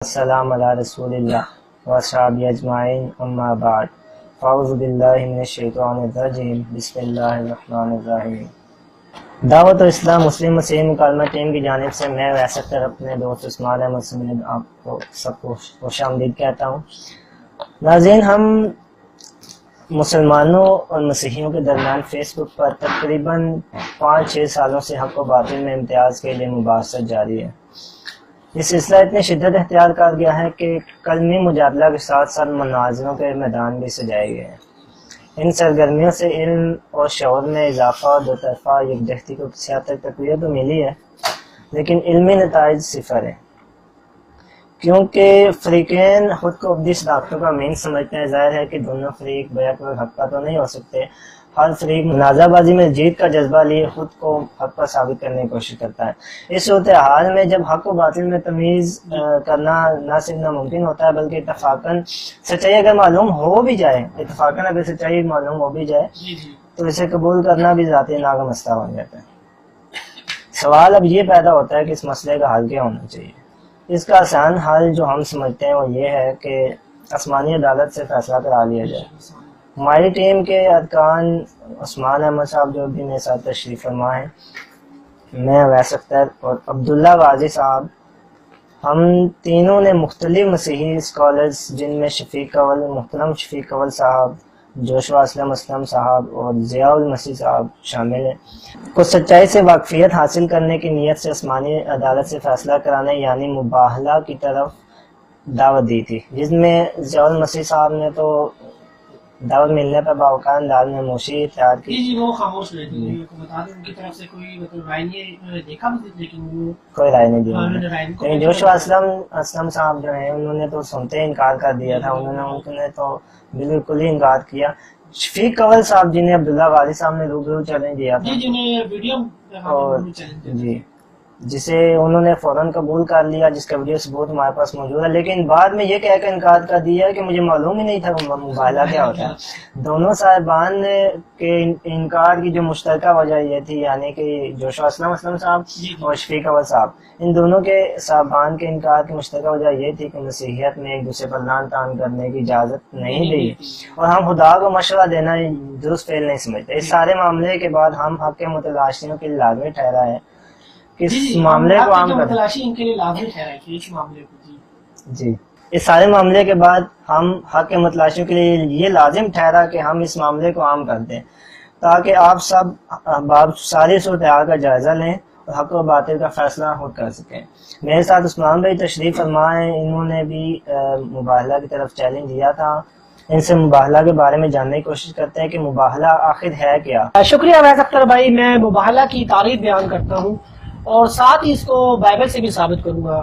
السلام علی رسول اللہ وصحابہ اجمعین اما بعد اعوذ باللہ من الشیطان الرجیم بسم اللہ الرحمن الرحیم۔ دعوت اسلام مسلم مسیح مکالمہ ٹیم کی جانب سے میں ویسے اختر اپنے دوست عثمان احمد سمیت آپ کو سب کو خوش آمدید کہتا ہوں۔ ناظرین، ہم مسلمانوں اور مسیحیوں کے درمیان فیس بک پر تقریباً 5-6 سالوں سے حق و باطل میں امتیاز کے لیے مباحثت جاری ہے۔ یہ سلسلہ اتنی شدت اختیار کر گیا ہے کہ کلمی مجادلہ کے ساتھ ساتھ مناظروں کے میدان بھی سجائے گئے ہیں۔ ان سرگرمیوں سے علم اور شعور میں اضافہ اور دو طرفہ یکجہتی کو کسی حد تک تقویت تو ملی ہے، لیکن علمی نتائج صفر ہیں، کیونکہ فریقین خود کو اپنی صداقتوں کا امین سمجھتے ہیں۔ ظاہر ہے کہ دونوں فریق بیک وقت حق کا تو نہیں ہو سکتے۔ ہر فریق منازعہ بازی میں جیت کا جذبہ لیے خود کو حق پر ثابت کرنے کی کوشش کرتا ہے۔ اس صورتحال میں جب حق و باطل میں تمیز کرنا نہ صرف ناممکن ہوتا ہے بلکہ اتفاقاً سچائی اگر معلوم ہو بھی جائے، اتفاقاً اگر سچائی معلوم ہو بھی جائے تو اسے قبول کرنا بھی ذاتی نا کا مسئلہ بن جاتا ہے۔ سوال اب یہ پیدا ہوتا ہے کہ اس مسئلے کا حل کیا ہونا چاہیے۔ اس کا آسان حل جو ہم سمجھتے ہیں وہ یہ ہے کہ آسمانی عدالت سے فیصلہ کرا لیا جائے۔ ہماری ٹیم کے ارکان عثمان احمد صاحب جو بھی میرے ساتھ تشریف فرما ہیں، میں اویس اختر اور عبداللہ غازی صاحب، ہم تینوں نے مختلف مسیحی اسکالرز جن میں شفیق اول، محترم شفیق اول صاحب، جوشوا اسلم صاحب اور ضیاء المسیح صاحب شامل ہیں، کو سچائی سے واقفیت حاصل کرنے کی نیت سے آسمانی عدالت سے فیصلہ کرانے یعنی مباہلہ کی طرف دعوت دی تھی، جس میں ضیاء المسیح صاحب نے تو دعوت ملنے پر باوقار انداز میں موشی اختیار کی۔ جی وہ خاموش رہے تھے، بتا دیں ان کی طرف سے کوئی مطلب رائے نہیں دیکھا لیکن وہ کوئی رائے نہیں دی۔ لیکن جوشوا اسلم صاحب جو ہیں انہوں نے تو سنتے انکار کر دیا تھا، انہوں نے تو بالکل ہی انکار کیا۔ شفیق اول صاحب جنہیں عبداللہ غازی صاحب نے روبرو چیلنج دیا تھا، جنہیں ویڈیو جی جسے انہوں نے فوراً قبول کر لیا، جس کا ویڈیو ثبوت ہمارے پاس موجود ہے، لیکن بعد میں یہ کہہ کر انکار کر دیا کہ مجھے معلوم ہی نہیں تھا مباہلہ کیا ہوتا ہے۔ دونوں صاحبان کے انکار کی جو مشترکہ وجہ یہ تھی، یعنی کہ جوشوا اسلم صاحب اور شفیق اول صاحب، ان دونوں کے صاحبان کے انکار کی مشترکہ وجہ یہ تھی کہ مسیحیت میں ایک دوسرے پر لعن طعن کرنے کی اجازت نہیں دی، اور ہم خدا کو مشورہ دینا درست فعل نہیں سمجھتے۔ اس سارے معاملے کے بعد ہم حق کے متلاشیوں کے لازمی ٹھہرا ہے اس معاملے کو عام کر تلاشی ان کے لیے لازمی ٹھہرا ہے اس معاملے کو۔ جی اس سارے معاملے کے بعد ہم حق کے متلاشیوں کے لیے یہ لازم ٹھہرا کہ ہم اس معاملے کو عام کر دیں تاکہ آپ سب احباب ساری صورتحال کا جائزہ لیں اور حق و باطل کا فیصلہ خود کر سکیں۔ میرے ساتھ عثمان بھائی تشریف فرما ہیں، انہوں نے بھی مباہلہ کی طرف چیلنج دیا تھا۔ ان سے مباہلہ کے بارے میں جاننے کی کوشش کرتے ہیں کہ مباہلہ آخر ہے کیا۔ شکریہ اویس اختر بھائی، میں مباہلہ کی تعریف بیان کرتا ہوں اور ساتھ ہی اس کو بائبل سے بھی ثابت کروں گا۔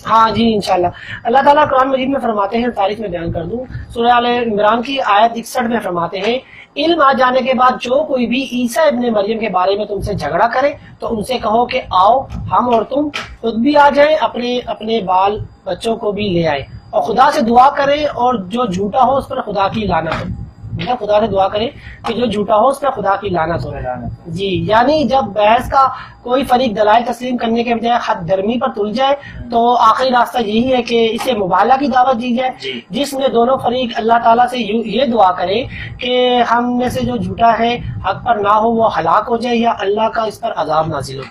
ہاں جی انشاءاللہ۔ اللہ تعالیٰ قرآن مجید میں فرماتے ہیں، تاریخ میں بیان کر دوں، سورہ آل عمران کی آیت 61 میں فرماتے ہیں، علم آ جانے کے بعد جو کوئی بھی عیسیٰ ابن مریم کے بارے میں تم سے جھگڑا کرے تو ان سے کہو کہ آؤ ہم اور تم خود بھی آ جائیں، اپنے بال بچوں کو بھی لے آئے اور خدا سے دعا کریں، اور جو جھوٹا ہو اس پر خدا کی لعنت ہو۔ بیٹا خدا سے دعا کریں کہ جو جھوٹا ہو اس پر خدا کی لعنت ہو۔ جی یعنی جب بحث کا کوئی فریق دلائل تسلیم کرنے کے بجائے حد درمی پر تل جائے تو آخری راستہ یہی ہے کہ اسے مباہلہ کی دعوت دی جائے، جس میں دونوں فریق اللہ تعالیٰ سے یہ دعا کرے کہ ہم میں سے جو جھوٹا ہے حق پر نہ ہو وہ ہلاک ہو جائے یا اللہ کا اس پر عذاب نازل ہو۔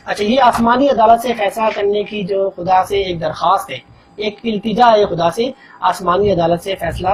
اچھا، یہ آسمانی عدالت سے فیصلہ کرنے کی جو خدا سے ایک درخواست ہے، ایک التجا ہے خدا سے آسمانی عدالت سے فیصلہ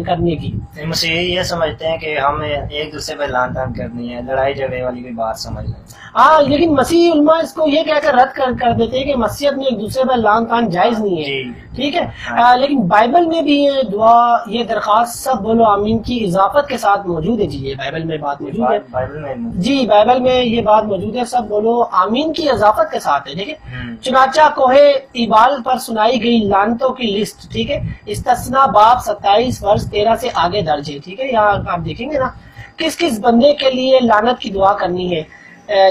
کرنے کی۔ مسیحی یہ سمجھتے ہیں کہ ہمیں ایک دوسرے پہ لعن طعن کرنی ہے، لڑائی جھگڑے والی کوئی بات سمجھ لیں۔ ہاں لیکن مسیحی علماء اس کو یہ کہہ کر رد کر دیتے ہیں کہ مسیحیت میں ایک دوسرے پر لعن طعن جائز نہیں ہے، ٹھیک ہے، لیکن بائبل میں بھی یہ دعا، یہ درخواست سب بولو آمین کی اضافت کے ساتھ موجود ہے۔ جی یہ بائبل میں بات موجود ہے، جی بائبل میں یہ بات موجود ہے، سب بولو آمین کی اضافت کے ساتھ ہے، ٹھیک ہے۔ چنانچہ کوہ ایبال پر سنائی گئی لعنتوں کی لسٹ، ٹھیک ہے، استثنا باب 27 ورس 13 سے آگے درج ہے، ٹھیک ہے، یہاں آپ دیکھیں گے نا کس کس بندے کے لیے لعنت کی دعا کرنی ہے۔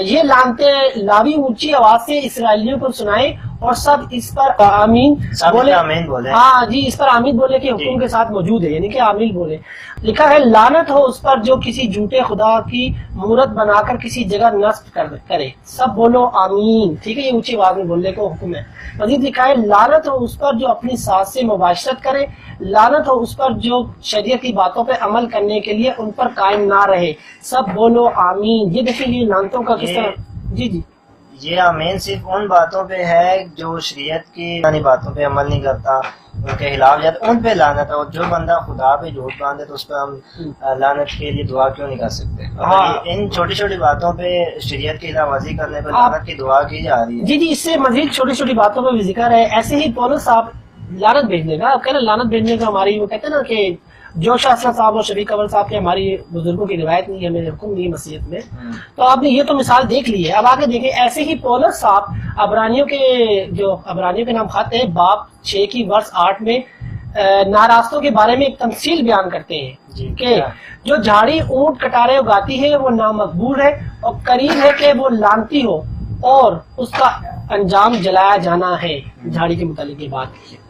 یہ لعنتیں لاوی اونچی آواز سے اسرائیلیوں کو سنائیں اور سب اس پر آمین بولے. آمین بولے. ہاں جی، اس پر آمین بولے کہ حکم کے ساتھ موجود ہے، یعنی کہ آمین بولے. لکھا ہے لعنت ہو اس پر جو کسی جھوٹے خدا کی مورت بنا کر کسی جگہ نصب کرے. سب بولو آمین. ٹھیک ہے، یہ اونچی آواز میں بولنے کو حکم ہے. مزید لکھا ہے لعنت ہو اس پر جو اپنی ساس سے مباشرت کرے. لعنت ہو اس پر جو شریعت کی باتوں پہ عمل کرنے کے لیے ان پر قائم نہ رہے. سب بولو آمین. یہ دیکھیں یہ لعنتوں کا کس طرح. جی جی، یہ آمین صرف ان باتوں پہ ہے جو شریعت کی یعنی باتوں پہ عمل نہیں کرتا، ان کے خلاف جاتا، ان پہ لعنت ہے. اور جو بندہ خدا پہ جھوٹ باندھے تو اس پہ ہم لعنت کے لیے دعا کیوں نہیں کر سکتے؟ ان چھوٹی چھوٹی باتوں پہ شریعت کی خلاف ورزی کرنے پہ لعنت کی دعا کی جا رہی ہے. جی جی، اس سے مزید چھوٹی چھوٹی باتوں پہ بھی ذکر ہے. ایسے ہی پولس صاحب لعنت بھیجنے کا، آپ کہنا لعنت بھیجنے کا ہماری وہ کہتے ہیں نا کہ جوشا اسلم صاحب اور شفیق اول صاحب کی ہماری بزرگوں کی روایت نہیں ہے، ہمیں حکم نہیں ہے مسیحیت میں. تو آپ نے یہ تو مثال دیکھ لی ہے. اب آگے دیکھیں ایسے ہی پولس صاحب عبرانیوں کے نام خط ہے باب 6 کی ورس 8 میں ناراستوں کے بارے میں ایک تمثیل بیان کرتے ہیں کہ جو جھاڑی اونٹ کٹارے اگاتی ہے وہ نامقبول ہے اور قریب ہے کہ وہ لعنتی ہو اور اس کا انجام جلایا جانا ہے. جھاڑی کے متعلق یہ بات کی ہے.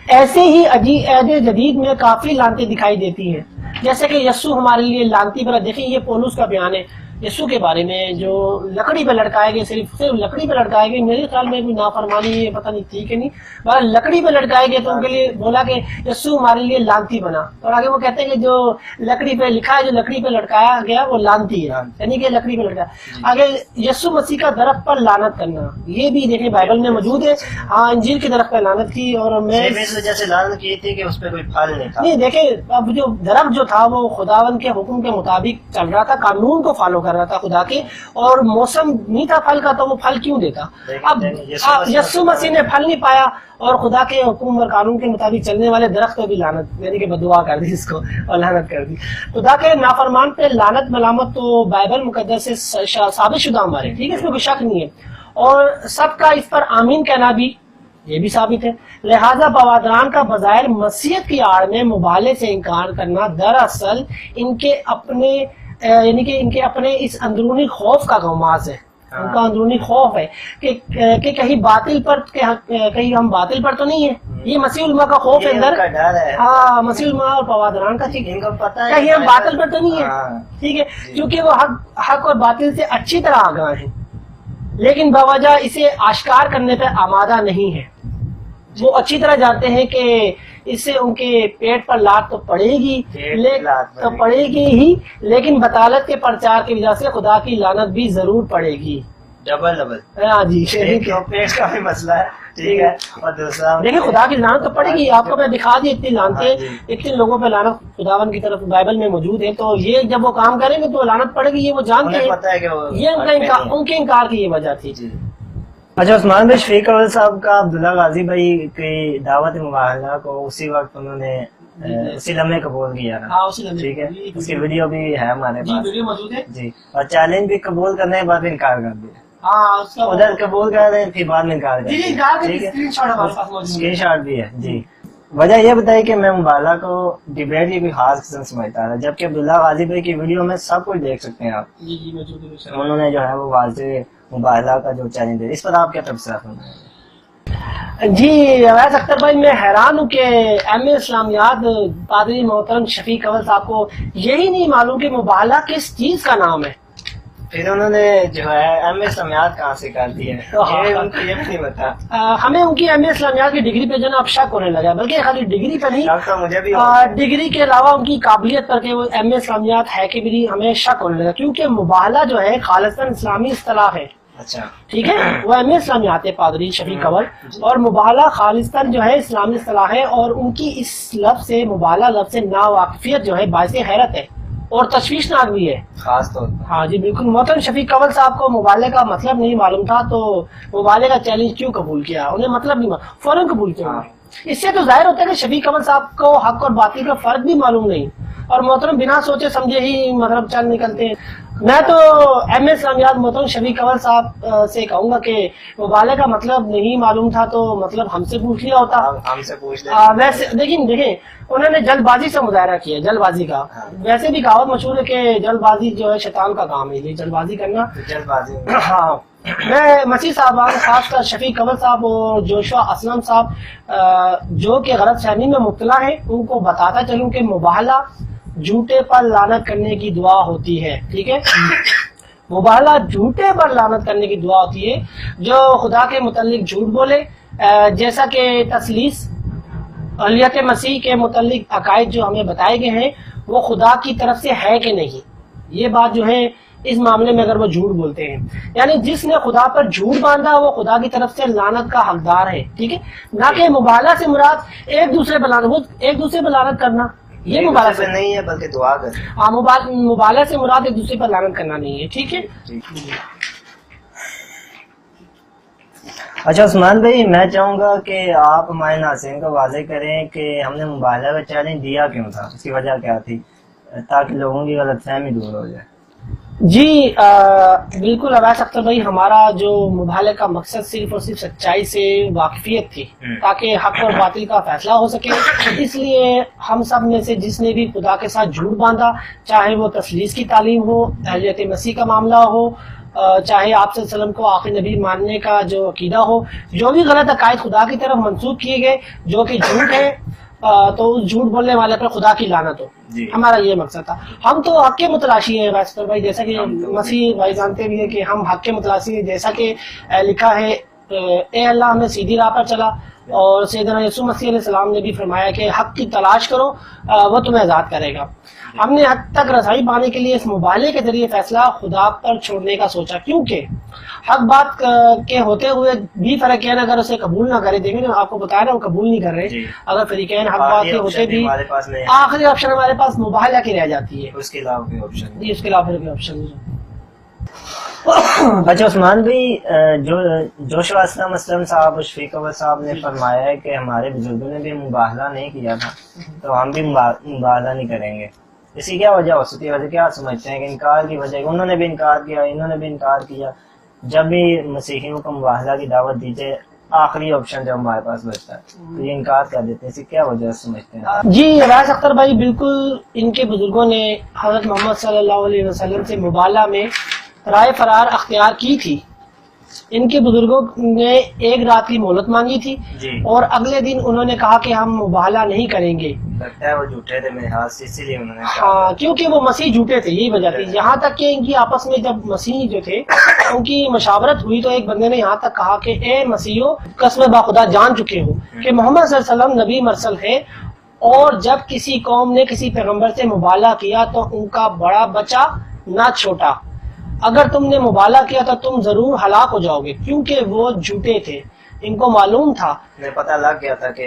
ایسے ہی عہد جدید میں کافی لعنتیں دکھائی دیتی ہیں، جیسے کہ یسوع ہمارے لیے لعنتی بنا. دیکھیں یہ پولس کا بیان ہے یسوع کے بارے میں، جو لکڑی پہ لٹکائے گئے، صرف لکڑی پہ لٹکائے گئے. میرے خیال میں کوئی نافرمانی یہ پتہ نہیں تھی کہ نہیں، مگر لکڑی پہ لٹکائے گئے تو ان کے لیے بولا کہ یسوع ہمارے لیے لعنتی بنا. اور آگے وہ کہتے ہیں کہ جو لکڑی پہ لکھا ہے، جو لکڑی پہ لٹکایا گیا وہ لعنتی ہے، یعنی کہ لکڑی پہ لٹکایا. آگے یسوع مسیح کا درخت پر لعنت کرنا، یہ بھی دیکھیں بائبل میں موجود ہے. ہاں، انجیل کے درخت پر لعنت کی. اور میں اس وجہ سے لعنت کی تھی کہ اس پہ کوئی پھل نہیں تھا. نہیں، دیکھیں اب جو درخت جو تھا وہ خداوند کے حکم کے مطابق چل رہا تھا، قانون کو فالو کر رہا تھا خدا کے، اور موسم نہیں تھا پھل کا تو وہ پھل کیوں دیتا. اب یسوع مسیح نے پھل نہیں پایا اور خدا کے حکم اور قانون کے مطابق چلنے والے درخت پہ بھی لعنت، یعنی کہ بددعا کر دی اس کو اور لعنت کر دی. خدا کے نافرمان پہ لعنت ملامت تو بائبل مقدس سے ثابت شدہ ہمارے، ٹھیک ہے، اس میں کوئی شک نہیں ہے. اور سب کا اس پر آمین کہنا بھی یہ بھی ثابت ہے. لہذا بوادران کا بظاہر مسیحیت کی آڑ میں مبالغے سے انکار کرنا دراصل ان کے اپنے یعنی کہ ان کے اپنے اس اندرونی خوف کا غماز ہے. ان کا اندرونی خوف ہے کہ کہیں باطل پر کہیں ہم باطل پر تو نہیں ہے. یہ مسیح علماء کا خوف ہے اندر. ہاں، مسیح علماء اور بوادران کا کہیں ہم باطل پر تو نہیں ہے. ٹھیک ہے، کیونکہ وہ حق اور باطل سے اچھی طرح آگاہ ہیں، لیکن بوجہ اسے آشکار کرنے پہ آمادہ نہیں ہے. وہ اچھی طرح جانتے ہیں کہ اس سے ان کے پیٹ پر لات تو پڑے گی ہی، لیکن بطالت کے پرچار کی وجہ سے خدا کی لعنت بھی ضرور پڑے گی. ڈبل. ہاں جی، پیٹ کا بھی مسئلہ ہے. ٹھیک ہے. اور دوسرا دیکھیں خدا کی لعنت تو پڑے گی. آپ کو میں دکھا دی اتنی لعنتیں، اتنے لوگوں پہ لعنت خداوند کی طرف بائبل میں موجود ہے. تو یہ جب وہ کام کریں گے تو لعنت پڑے گی، یہ وہ جانتے ہیں. یہ ان کے انکار کی یہ وجہ تھی. اچھا، عثمان بھائی شفیق اول صاحب کا عبداللہ غازی بھائی کی دعوت مباحلہ کو اسی وقت انہوں نے اسی لمحے قبول کیا تھا. ٹھیک ہے، اس کی ویڈیو بھی ہے ہمارے پاس جی. اور چیلنج بھی قبول کرنے کے بعد انکار کر دیا. ادھر قبول کر رہے ہیں پھر بعد میں انکار کر دیا. ٹھیک ہے، اسکرین شاٹ بھی ہے جی. وجہ یہ بتائی کہ میں مباحلہ کو ڈبیٹ کی کوئی خاص قسم سمجھتا تھا، جبکہ عبداللہ غازی بھائی کی ویڈیو میں سب کچھ دیکھ سکتے ہیں آپ. انہوں نے جو ہے وہ واضح مباحلہ کا جو چیلنج ہے، اس پر آپ کیا تبصرہ فرمائیں؟ جی اویس اختر بھائی، میں حیران ہوں کہ ایم اے اسلامیات پادری محترم شفیق اول صاحب کو یہی نہیں معلوم کہ مباحلہ کس چیز کا نام ہے. پھر انہوں نے جو ہے ایم اے اسلامیات کہاں سے کر دی ہے، یہ نہیں بتا. ہمیں ان کی ایم اے اسلامیات کی ڈگری پہ جو نا اب شک ہونے لگا، بلکہ خالی ڈگری پہ نہیں، مجھے بھی ڈگری کے علاوہ ان کی قابلیت پر کہ وہ ایم اے اسلامیات ہے کہ بھی ہمیں شک ہونے لگا. کیونکہ مباحلہ جو ہے خالصاً اسلامی اصطلاح ہے. اچھا، ٹھیک ہے، وہ ایم اے اسلامیات ہے پادری شفیق اول، اور مباحلہ خالصاً جو ہے اسلامی اصطلاح ہے. اور ان کی اس لفظ سے مباحلہ لفظ سے ناواقفیت جو ہے باعث حیرت ہے اور تشویشناک بھی ہے خاص طور پر. ہاں جی بالکل. محترم شفیق اول صاحب کو مباحلے کا مطلب نہیں معلوم تھا تو مباحلے کا چیلنج کیوں قبول کیا؟ انہیں مطلب نہیں معلوم، فوراً قبول کیا. اس سے تو ظاہر ہوتا ہے کہ شفیق اول صاحب کو حق اور باطل کا فرق بھی معلوم نہیں، اور محترم بنا سوچے سمجھے ہی مطلب چل نکلتے ہیں. میں تو ایم اے اسلامیات محترم شفیق اول صاحب سے کہوں گا کہ مباحلے کا مطلب نہیں معلوم تھا تو مطلب ہم سے پوچھ لیا ہوتا. ہم سے پوچھ لیا. ویسے دیکھیں انہوں نے جلد بازی سے مظاہرہ کیا، جلد بازی کا. ویسے بھی کہاوت مشہور ہے کہ جلد بازی جو ہے شیطان کا کام ہے، یہ جلد بازی کرنا. جلد بازی ہاں، میں مسیح صاحبان خاص کر شفیق کنور صاحب اور جوشوا اسلم صاحب جو کہ غلط فہمی میں مبتلا ہیں ان کو بتاتا چلوں کہ مباہلہ جھوٹے پر لعنت کرنے کی دعا ہوتی ہے. ٹھیک ہے, مباہلہ جھوٹے پر لعنت کرنے کی دعا ہوتی ہے. جو خدا کے متعلق جھوٹ بولے جیسا کہ تثلیث اہلیت مسیح کے متعلق عقائد جو ہمیں بتائے گئے ہیں وہ خدا کی طرف سے ہے کہ نہیں, یہ بات جو ہے اس معاملے میں اگر وہ جھوٹ بولتے ہیں, یعنی جس نے خدا پر جھوٹ باندھا وہ خدا کی طرف سے لعنت کا حقدار ہے. ٹھیک ہے, نہ کہ مبالغہ سے مراد ایک دوسرے پر لعنت کرنا, یہ مبالغہ سے نہیں ہے بلکہ دعا کریں. ہاں, مبالغہ سے مراد ایک دوسرے پر لعنت کرنا نہیں ہے. ٹھیک ہے. اچھا عثمان بھائی, میں چاہوں گا کہ آپ ہمارے ناظرین کو واضح کریں کہ ہم نے مبالغہ کا چیلنج دیا کیوں تھا, اس کی وجہ کیا تھی, تاکہ لوگوں کی غلط فہمی دور ہو جائے. جی بالکل عباس اختر بھائی, ہمارا جو مبالغہ کا مقصد صرف اور صرف سچائی سے واقفیت تھی تاکہ حق اور باطل کا فیصلہ ہو سکے. اس لیے ہم سب میں سے جس نے بھی خدا کے ساتھ جھوٹ باندھا, چاہے وہ تثلیث کی تعلیم ہو, اہلیت مسیح کا معاملہ ہو, چاہے آپ صلی اللہ علیہ وسلم کو آخری نبی ماننے کا جو عقیدہ ہو, جو بھی غلط عقائد خدا کی طرف منسوخ کیے گئے جو کہ جھوٹ ہے, تو اس جھوٹ بولنے والے پر خدا کی لعنت ہو. ہمارا یہ مقصد تھا. ہم تو حق کے متلاشی ہیں واسطہ بھائی, جیسا کہ مسیح بھائی جانتے بھی ہیں کہ ہم حق کے متلاشی ہیں, جیسا کہ لکھا ہے اے اللہ ہمیں سیدھی راہ پر چلا, اور سیدنا یسوع مسیح علیہ السلام نے بھی فرمایا کہ حق کی تلاش کرو وہ تمہیں آزاد کرے گا. ہم نے حق تک رسائی پانے کے لیے اس مبالغے کے ذریعے فیصلہ خدا پر چھوڑنے کا سوچا, کیونکہ حق بات کے ہوتے ہوئے بھی فریقین اگر اسے قبول نہ کرے, دیکھیں آپ کو بتایا نا وہ قبول نہیں کر رہے, اگر فریقین حق بات کے ہوتے بھی آخری آپشن ہمارے پاس مبالغہ کی رہ جاتی ہے, اس کے علاوہ کوئی آپشن جی, اس کے علاوہ کوئی آپشن نہیں. اچھا عثمان بھائی, جوشوا اسلم صاحب اور شفیق کنور صاحب نے فرمایا ہے کہ ہمارے بزرگوں نے بھی مباہلہ نہیں کیا تھا تو ہم بھی مباہلہ نہیں کریں گے. اس کی کیا وجہ ہو سکتی ہے, وجہ کیا سمجھتے ہیں کہ انکار کی وجہ, انہوں نے بھی انکار کیا, انہوں نے بھی انکار کیا, جب بھی مسیحیوں کو مباہلہ کی دعوت دیجیے آخری آپشن جو ہمارے پاس بچتا ہے تو یہ انکار کر دیتے ہیں, اس کی کیا وجہ سمجھتے ہیں؟ جی عباس اختر بھائی, بالکل ان کے بزرگوں نے حضرت محمد صلی اللہ علیہ وسلم سے مباہلہ میں رائے فرار اختیار کی تھی. ان کے بزرگوں نے ایک رات کی مہلت مانگی تھی اور اگلے دن انہوں نے کہا کہ ہم مباہلہ نہیں کریں گے. لگتا ہے وہ جھوٹے تھے میرے ہاتھ سے, اسی لیے انہوں نے ہاں, کیونکہ وہ مسیح جھوٹے تھے, یہی وجہ تھی. یہاں تک کہ ان کی آپس میں جب مسیح جو تھے ان کی مشاورت ہوئی تو ایک بندے نے یہاں تک کہا کہ اے مسیحو, قسم باخدا جان چکے ہو کہ محمد صلی اللہ علیہ وسلم نبی مرسل ہے, اور جب کسی قوم نے کسی پیغمبر سے مباہلہ کیا تو ان کا بڑا بچہ نہ چھوٹا, اگر تم نے مباہلہ کیا تو تم ضرور ہلاک ہو جاؤ گے, کیونکہ وہ جھوٹے تھے. ان کو معلوم تھا, پتہ لگ گیا تھا کہ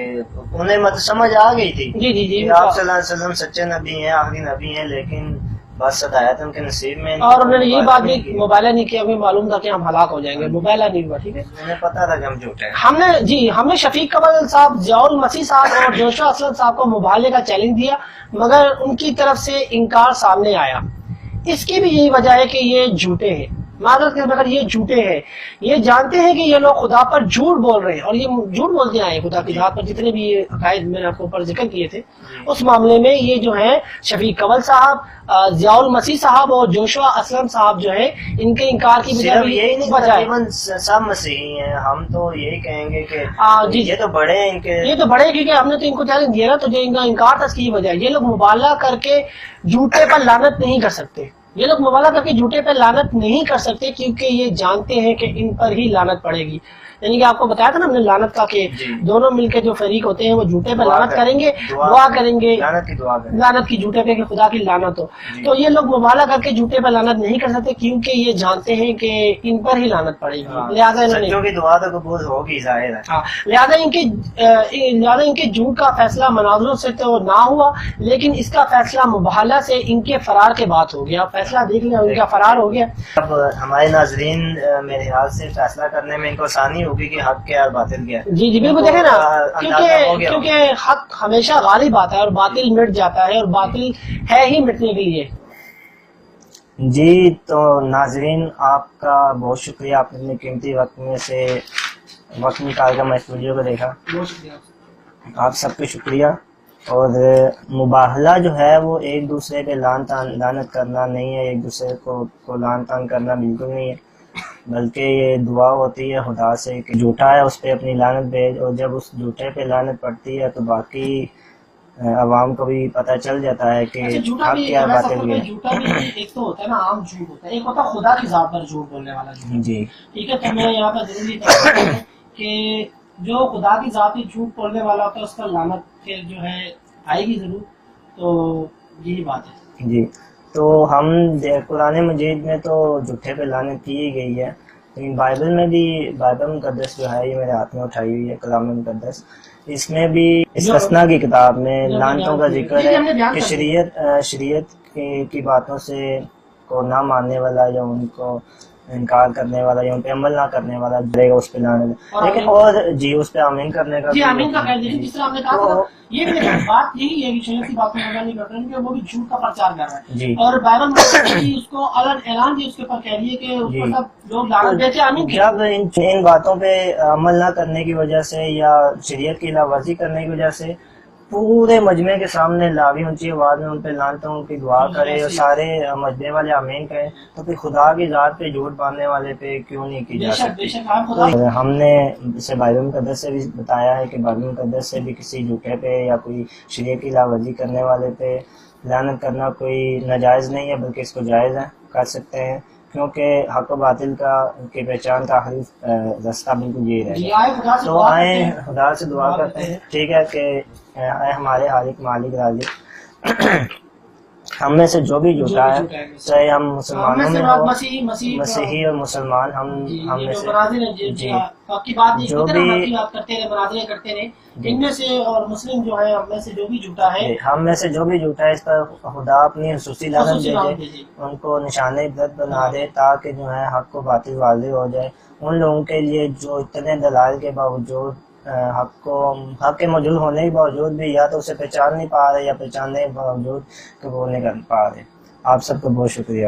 انہیں سمجھ آ گئی تھی جی آپ صلی اللہ علیہ وسلم سچے نبی ہیں, آخری نبی ہیں, لیکن بس ہدایت ان کے نصیب میں, اور انہوں نے یہ بات بھی مباہلہ نہیں کیا, ہمیں معلوم تھا کہ ہم ہلاک ہو جائیں گے, مباہلہ نہیں ہوا. ٹھیک ہے, انہیں پتا تھا کہ ہم جھوٹے ہیں. ہم نے شفیق کنور صاحب, ضیاء المسیح صاحب اور جوشوا اسلم صاحب کو مباہلے کا چیلنج دیا, مگر ان کی طرف سے انکار سامنے آیا. اس کی بھی یہی وجہ ہے کہ یہ جھوٹے ہیں, معذرت کے بغیر یہ جھوٹے ہیں. یہ جانتے ہیں کہ یہ لوگ خدا پر جھوٹ بول رہے ہیں, اور یہ جھوٹ بولتے آئے خدا کی ذات پر. جتنے بھی یہ عقائد میں نے آپ کو اوپر ذکر کیے تھے اس معاملے میں یہ جو ہیں شفیق کنور صاحب, ضیاء المسیح صاحب اور جوشوا اسلم صاحب جو ہے ان کے انکار کی وجہ یہی نہیں, تقریباً سب مسیحی ہیں. ہم تو یہی کہیں گے کہ یہ تو بڑے ہیں, ان کے یہ تو بڑے ہیں, کیونکہ ہم نے تو ان کو چیلنج دیا نا, تو جو ان کا انکار تھا اس کی وجہ یہ لوگ مبالغہ کر کے جھوٹے پر لعنت نہیں کر سکتے. یہ لوگ مبالغہ کر کے جھوٹے پہ لعنت نہیں کر سکتے کیونکہ یہ جانتے ہیں کہ ان پر ہی لعنت پڑے گی. یعنی کہ آپ کو بتایا تھا نا ہم نے لعنت کا کہ دونوں مل کے جو فریق ہوتے ہیں وہ جھوٹے پہ لعنت کریں گے, دعا کریں گے لعنت کی جھوٹے پہ کہ خدا کی لعنت ہو. تو یہ لوگ مبالغہ کر کے جھوٹے پہ لعنت نہیں کر سکتے کیونکہ یہ جانتے ہیں کہ ان پر ہی لعنت پڑے گی. لہٰذا انہوں نے دعا تو قبول ہوگی ظاہر ہے. لہٰذا ان کے جھوٹ کا فیصلہ مناظروں سے تو نہ ہوا, لیکن اس کا فیصلہ مباہلہ سے ان کے فرار کے بعد ہو گیا. فیصلہ دیکھ لیا, ان کا فرار ہو گیا. اب ہمارے ناظرین میرے خیال سے فیصلہ کرنے میں ان کو آسانی ہوگی کہ حق کیا اور باطل کیا. جی بالکل, دیکھیں نا, کیونکہ حق ہمیشہ غالب آتا ہے اور باطل مٹ جاتا ہے, اور باطل ہے ہی مٹنے کے لیے. جی تو ناظرین آپ کا بہت شکریہ, آپ نے قیمتی وقت میں سے وقت نکال کر میں ویڈیو کو دیکھا. بہت شکریہ آپ سب کو شکریہ. اور مباہلہ جو ہے وہ ایک دوسرے پہ لعنت کرنا نہیں ہے, ایک دوسرے کو لعن طعن کرنا بالکل نہیں ہے, بلکہ یہ دعا ہوتی ہے خدا سے کہ جھوٹا ہے اس پہ اپنی لعنت بھیج، اور جب اس جھوٹے پہ لعنت پڑتی ہے تو باقی عوام کو بھی پتہ چل جاتا ہے کہ اچھا جھوٹا حق بھی کیا میں سب باطل کو کیا. جھوٹا بھی ایک تو ہوتا ہے نا عام جھوٹ ہوتا ہے، ایک ہوتا ہے خدا کی ذات پر جھوٹ بولنے والا جھوٹ. جی ٹھیک ہے، تو میں یہاں پر ضروری کرتا ہوں کہ جو خدا کی ذات پہ جھوٹ بولنے والا ہوتا ہے اس کا لعنت پھر جو ہے آئے گی ضرور. تو یہی بات ہے. جی. تو ہم قرآن مجید میں تو جھوٹے پہ لعنت کی ہی گئی ہے، لیکن بائبل میں بھی، بائبل مقدس جو ہے یہ میرے ہاتھ میں اٹھائی ہوئی ہے کلام مقدس، اس میں بھی استثناء کی کتاب میں لعنتوں کا ذکر ہے کہ شریعت کی باتوں سے کو نہ ماننے والا یا ان کو انکار کرنے والا یا ان پہ عمل نہ کرنے والا جائے گا اس پہ لعنت. لیکن اور جی اس پہ آمین کرنے کا جی آمین کا خیر دیکھیں، جس طرح ہم نے کہا تھا یہ بھی دیکھیں بات یہی ہے کہ شریعت کی بات میں مزہ نہیں کرتے ہیں کہ وہ بھی جھوٹ کا پرچار کر رہا ہے. جی. اور بائبل میں اس کو اعلان بھی اس کے اوپر کہہ دیے کہ اس پر سب لوگ لعنت دیتے آمین کہتے ہیں. جب ان باتوں پہ عمل نہ کرنے کی وجہ سے یا شریعت کی خلاف ورزی کرنے کی وجہ سے پورے مجمع کے سامنے لاوی اونچی آواز میں ان پہ لعنتوں کی دعا کرے اور سارے مجمع والے آمین کہیں، تو پھر خدا کی ذات پہ جھوٹ باندھنے والے پہ کیوں نہیں کی جا سکتی؟ ہم نے اسے بائبل مقدس سے بھی بتایا ہے کہ بائبل مقدس سے بھی کسی جھوٹے پہ یا کوئی شریعت کی خلاف ورزی کرنے والے پہ لعنت کرنا کوئی ناجائز نہیں ہے، بلکہ اس کو جائز ہے، کر سکتے ہیں، کیونکہ حق و باطل کی پہچان کا آخری راستہ بالکل یہ رہے گا. تو آئیں خدا سے دعا کرتے ہیں، ٹھیک ہے، کہ اے ہمارے خالق مالک رازق، ہم میں سے جو بھی جھوٹا ہے، چاہے ہم مسلمانوں میں ہو، مسیحی اور مسلمان، ہم میں سے جی جو بھی کرتے رہے ان میں سے، اور مسلم جو ہے ہم میں سے جو بھی جھوٹا ہے، ہم میں سے جو بھی جھوٹا ہے اس پر خدا اپنی خصوصی لعنت بھیجے، ان کو نشان عبرت بنا دے تاکہ جو ہے حق و باطل واضح ہو جائے ان لوگوں کے لیے جو اتنے دلائل کے باوجود حق کے موجود ہونے کے باوجود بھی یا تو اسے پہچان نہیں پا رہے یا پہچاننے کے باوجود قبول نہیں کر پا رہے. آپ سب کو بہت شکریہ.